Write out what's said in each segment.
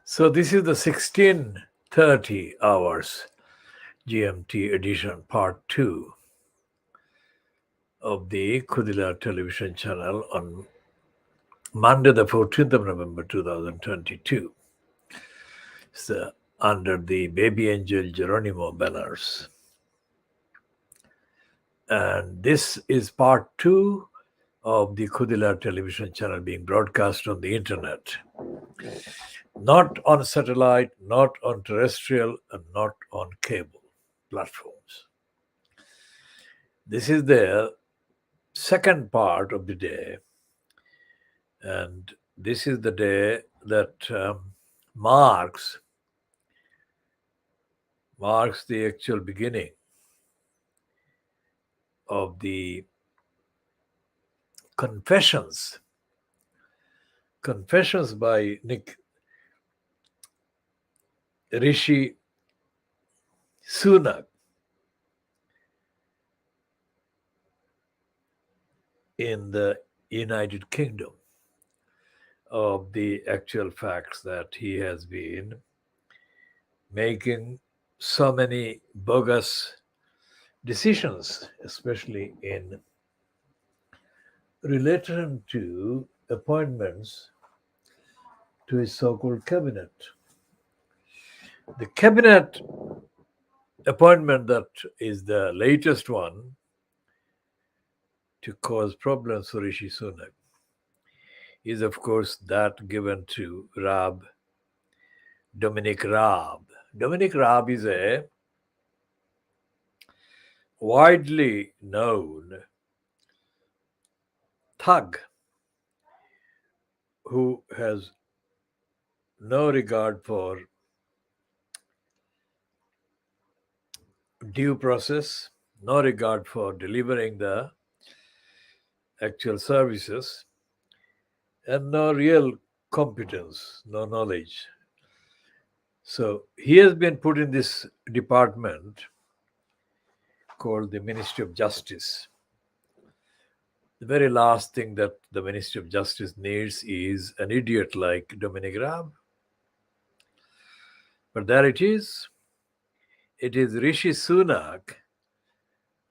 So this is the 16:30 hours GMT edition, part 2 of the Khoodeelaar television channel on Monday, the 14th of November 2022. So under the Baby Angel Geronimo banners. And this is part 2 of the Khoodeelaar television channel being broadcast on the internet. Not on satellite, not on terrestrial, and not on cable platforms. This is the second part of the day, and this is the day that marks the actual beginning of the confessions by Rishi Sunak in the United Kingdom, of the actual facts that he has been making so many bogus decisions, especially in relation to appointments to his so-called cabinet. The cabinet appointment that is the latest one to cause problems for Rishi Sunak is, of course, that given to Dominic Raab. Dominic Raab is a widely known thug who has no regard for due process, no regard for delivering the actual services, and no real competence, no knowledge. So he has been put in this department called the Ministry of Justice. The very last thing that the Ministry of Justice needs is an idiot like Dominic Raab. But there it is. It is Rishi Sunak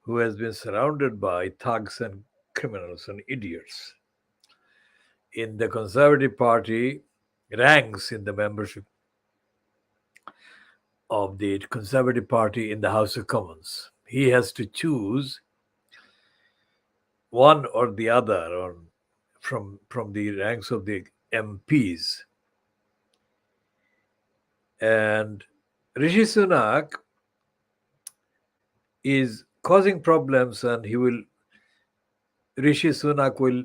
who has been surrounded by thugs and criminals and idiots. In the Conservative Party ranks in the membership of the Conservative Party in the House of Commons. He has to choose one or the other, or from the ranks of the MPs. And Rishi Sunak is causing problems, and Rishi Sunak will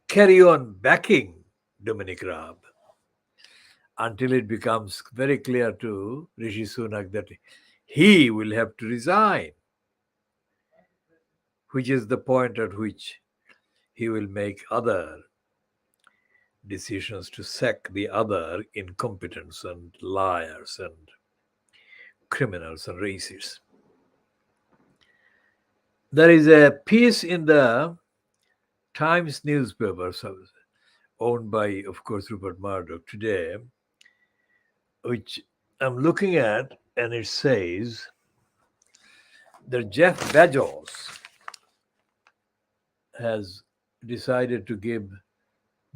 carry on backing Dominic Raab until it becomes very clear to Rishi Sunak that he will have to resign, which is the point at which he will make other decisions to sack the other incompetents and liars and criminals and racists. There is a piece in the Times newspaper, owned by, of course, Rupert Murdoch today, which I'm looking at, and it says that Jeff Bezos has decided to give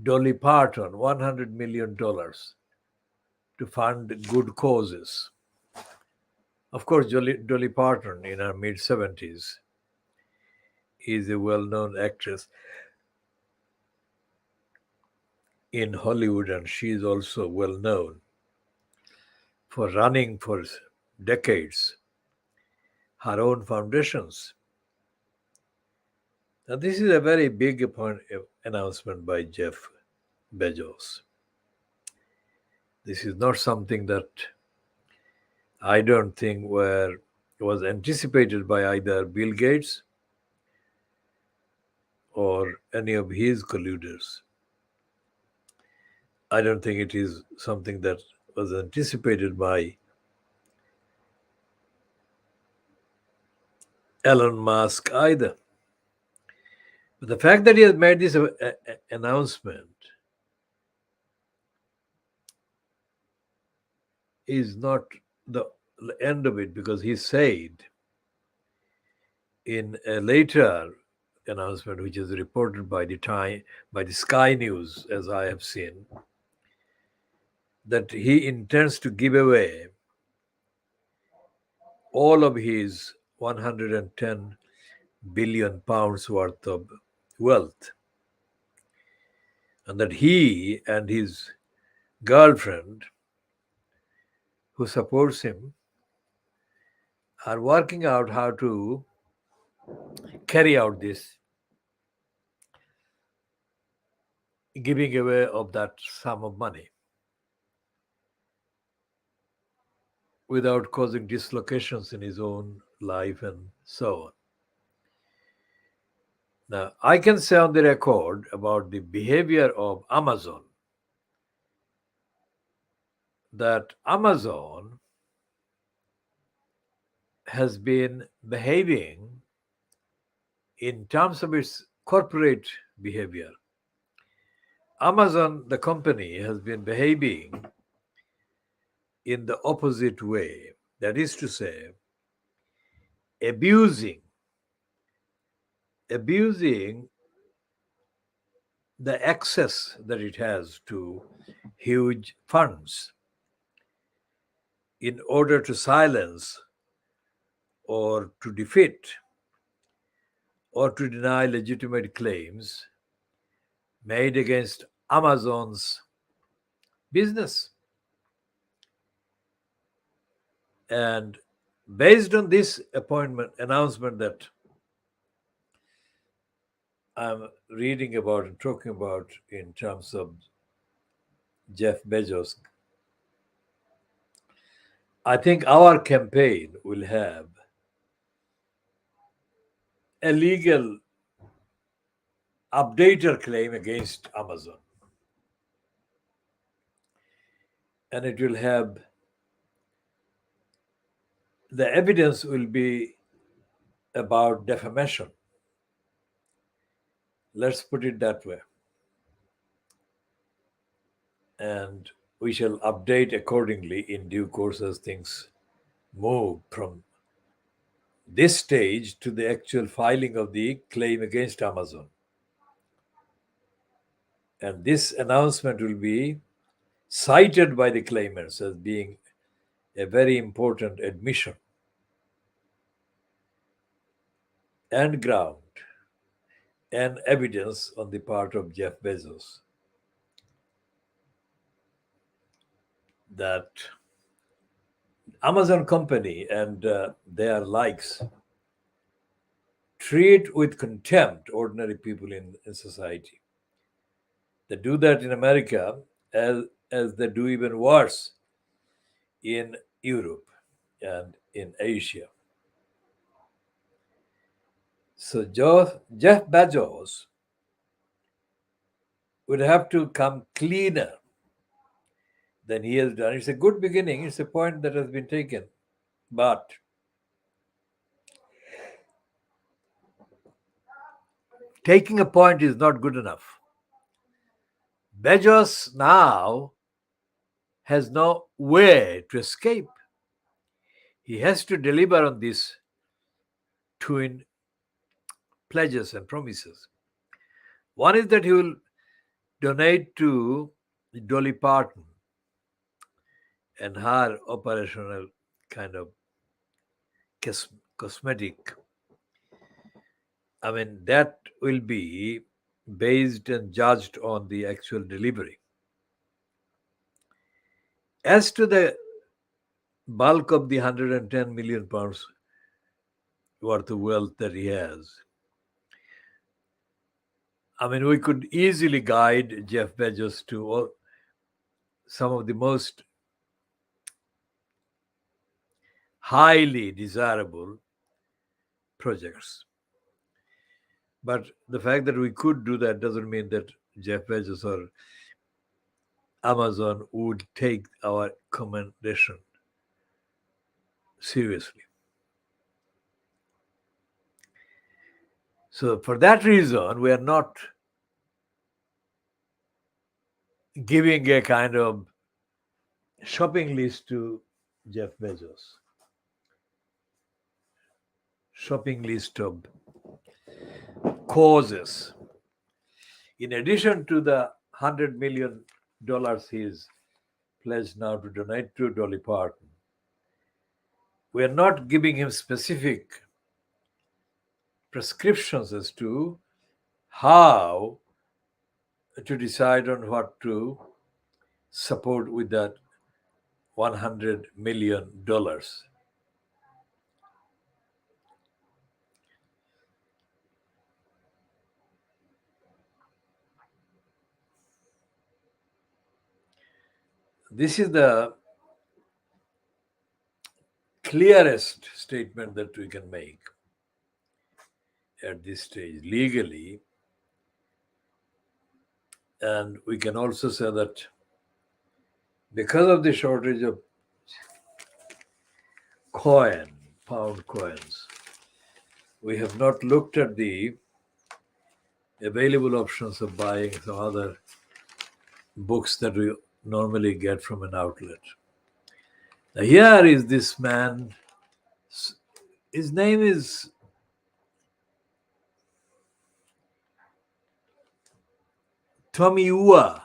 Dolly Parton $100 million to fund good causes. Of course, Dolly Parton, in her mid-70s, is a well-known actress in Hollywood, and she is also well-known for running for decades her own foundations. Now, this is a very big announcement by Jeff Bezos. This is not something that I don't think was anticipated by either Bill Gates or any of his colluders. I don't think it is something that was anticipated by Elon Musk either. But the fact that he has made this announcement is not the end of it, because he said in a later announcement, which is reported by the Sky News, as I have seen, that he intends to give away all of his 110 billion pounds worth of wealth, and that he and his girlfriend, who supports him, are working out how to carry out this giving away of that sum of money without causing dislocations in his own life and so on. Now, I can say on the record about the behavior of Amazon that Amazon has been behaving in terms of its corporate behavior. Amazon, the company, has been behaving in the opposite way. That is to say, abusing the access that it has to huge funds in order to silence or to defeat or to deny legitimate claims made against Amazon's business. And based on this announcement that I'm reading about and talking about in terms of Jeff Bezos, I think our campaign will have a legal updater claim against Amazon. And it will have, the evidence will be about defamation. Let's put it that way. And we shall update accordingly in due course as things move from this stage to the actual filing of the claim against Amazon. And this announcement will be cited by the claimants as being a very important admission and ground and evidence on the part of Jeff Bezos that Amazon company and their likes treat with contempt ordinary people in society. They do that in America as they do even worse in Europe and in Asia. So Jeff Bezos would have to come cleaner than he has done. It's a good beginning. It's a point that has been taken. But taking a point is not good enough. Bezos now has no way to escape. He has to deliver on these twin pledges and promises. One is that he will donate to Dolly Parton and her operational kind of cosmetic. I mean, that will be based and judged on the actual delivery. As to the bulk of the 110 million pounds worth of wealth that he has, I mean, we could easily guide Jeff Bezos to some of the most highly desirable projects. But the fact that we could do that doesn't mean that Jeff Bezos or Amazon would take our commendation seriously. So for that reason, we are not giving a kind of shopping list to Jeff Bezos, shopping list of causes. In addition to the $100 million he's pledged now to donate to Dolly Parton, we are not giving him specific prescriptions as to how to decide on what to support with that $100 million. This is the clearest statement that we can make at this stage legally. And we can also say that because of the shortage of coin, pound coins, we have not looked at the available options of buying some other books that we normally get from an outlet. Now, here is this man. His name is Tomiwa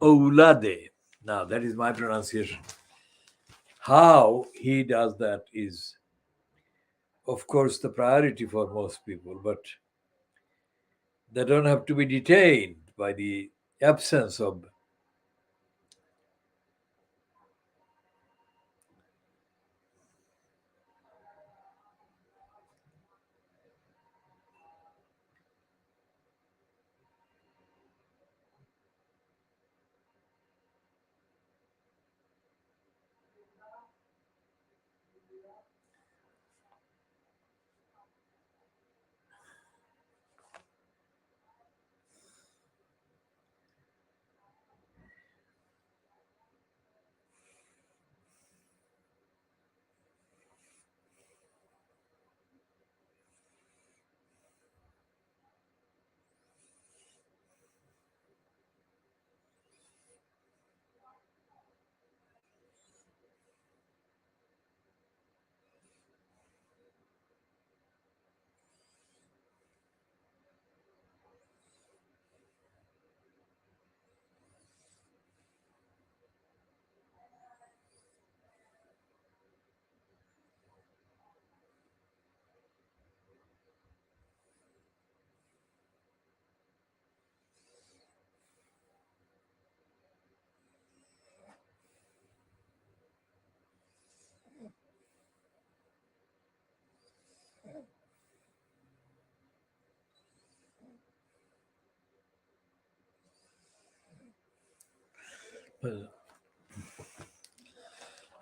Oulade. Now, that is my pronunciation. How he does that is, of course, the priority for most people, but they don't have to be detained by the absence of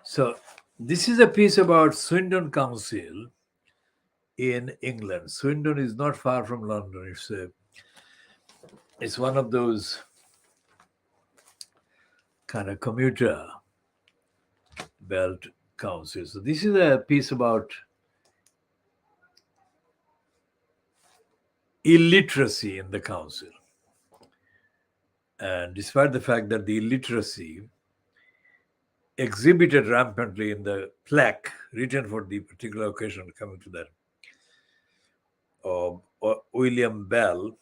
so this is a piece about Swindon Council in England. Swindon is not far from London. It's one of those kind of commuter belt councils. So this is a piece about illiteracy in the council. And despite the fact that the illiteracy exhibited rampantly in the plaque written for the particular occasion, coming to that, of William Bell.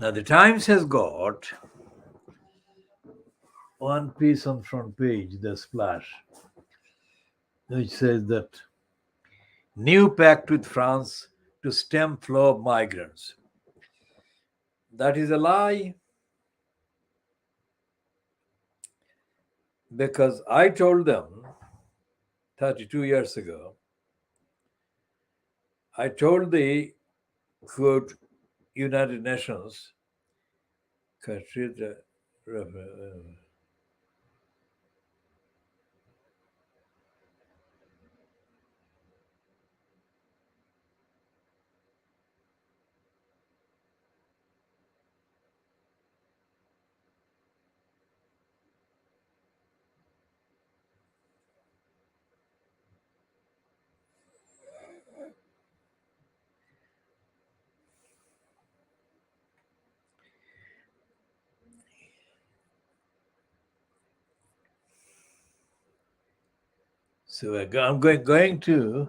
Now, the Times has got one piece on front page, the splash, which says that new pact with France to stem flow of migrants. That is a lie, because I told them 32 years ago, I told the quote United Nations So I'm going to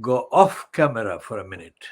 go off camera for a minute.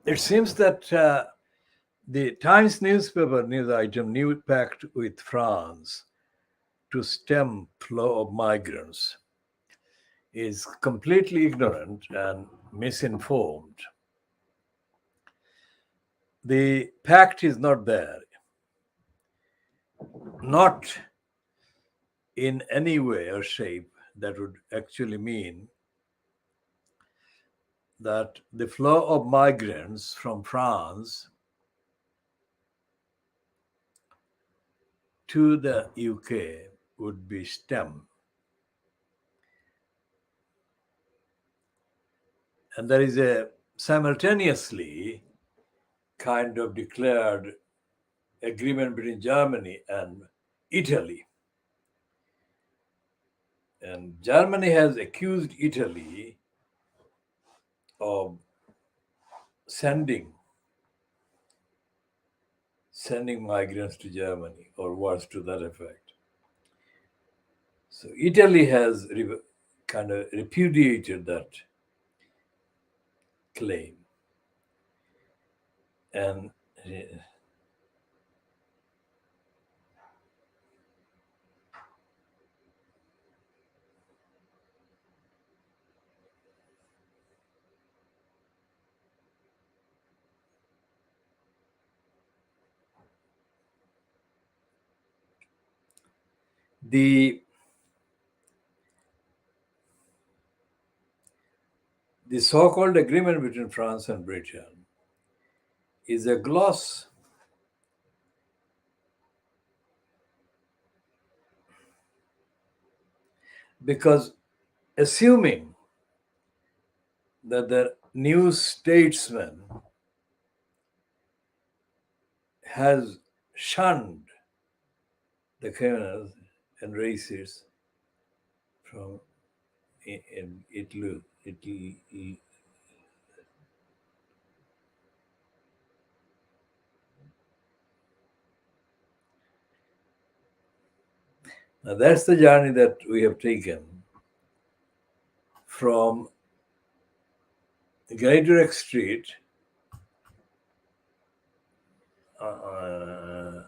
It seems that the Times newspaper news item, new pact with France to stem flow of migrants, is completely ignorant and misinformed. The pact is not there, not in any way or shape that would actually mean that the flow of migrants from France to the UK would be stemmed. And there is a simultaneously kind of declared agreement between Germany and Italy. And Germany has accused Italy of sending migrants to Germany, or words to that effect. So Italy has kind of repudiated that claim. And the so-called agreement between France and Britain is a gloss. Because assuming that the new statesman has shunned the criminals and racists from in Italy. Now that's the journey that we have taken from Great Street uh,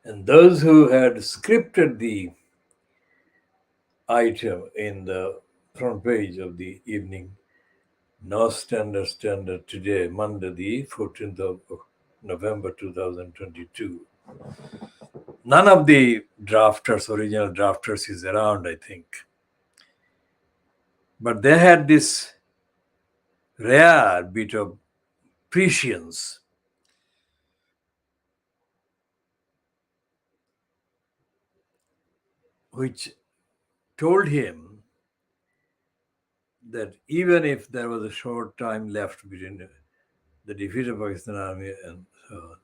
And those who had scripted the item in the front page of the evening Now Standard today, Monday, the 14th of November 2022. None of the original drafters, is around, I think. But they had this rare bit of prescience which told him that even if there was a short time left between the defeat of Pakistan army and so on,